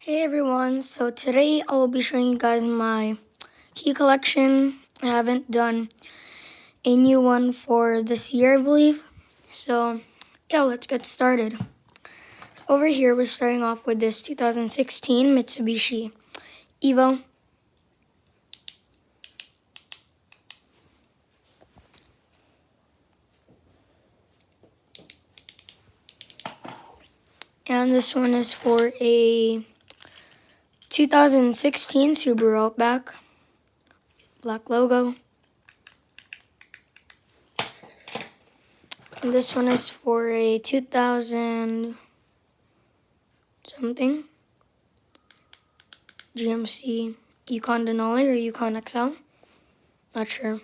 Hey everyone, so today I will be showing you guys my key collection. I haven't done a new one for this year, I believe. So yeah, let's get started. Over here we're starting off with this 2016 Mitsubishi Evo. And this one is for a 2016 Subaru Outback. Black logo. And this one is for a 2000 something GMC Yukon Denali or Yukon XL. Not sure.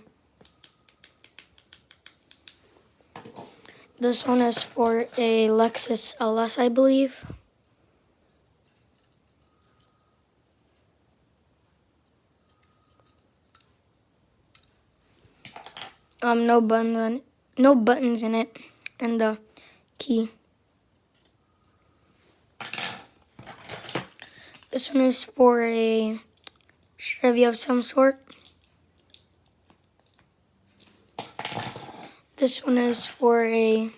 This one is for a Lexus LS, I believe. No buttons in it, and the key. This one is for a Chevy of some sort. This one is for a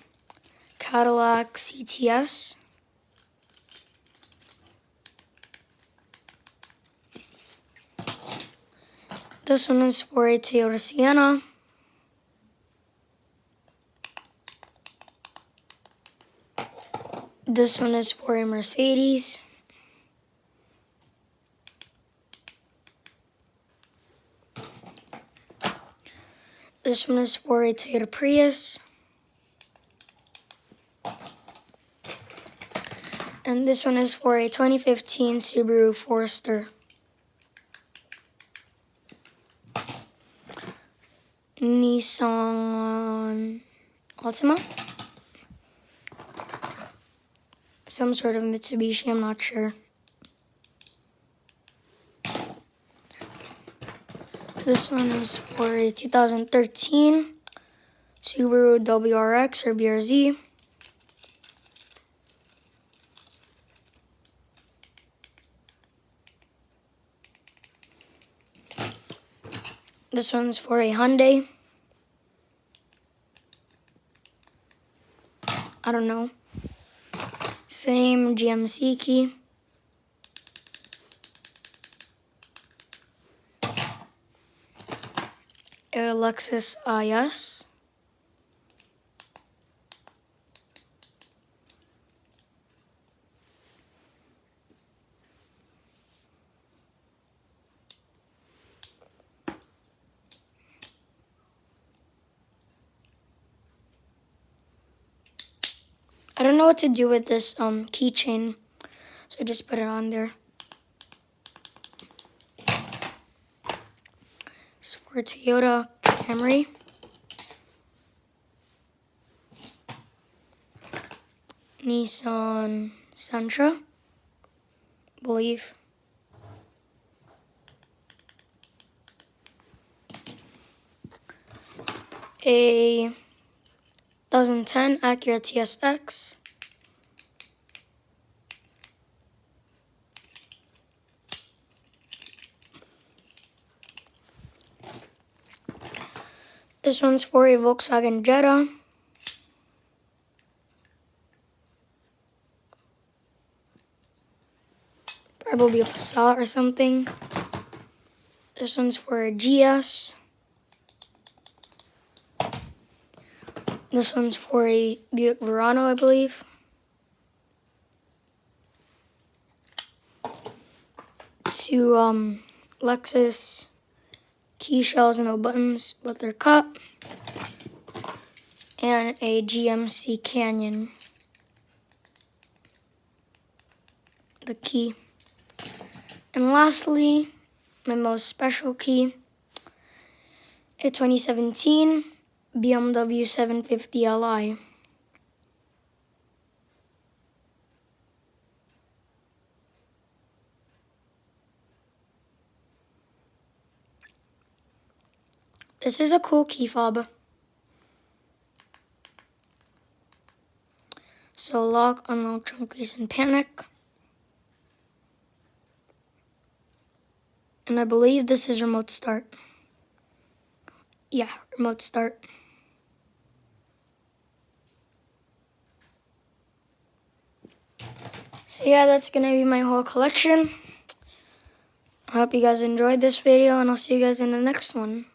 Cadillac CTS. This one is for a Toyota Sienna. This one is for a Mercedes. This one is for a Toyota Prius. And this one is for a 2015 Subaru Forester. Nissan Altima. Some sort of Mitsubishi, I'm not sure. This one is for a 2013 Subaru WRX or BRZ. This one's for a Hyundai. I don't know. Same GMC key. A Lexus IS. I don't know what to do with this keychain, so I just put it on there. It's for Toyota Camry. Nissan Sentra, believe. A 2010 Acura TSX. This one's for a Volkswagen Jetta. Probably a Passat or something. This one's for a GS. This one's for a Buick Verano, I believe. Two Lexus key shells, no buttons, but they're cut. And a GMC Canyon. The key. And lastly, my most special key, a 2017 BMW 750 Li. This is a cool key fob. So lock, unlock, trunk case, and panic. And I believe this is remote start. Yeah, remote start. So yeah, that's gonna be my whole collection. I hope you guys enjoyed this video, and I'll see you guys in the next one.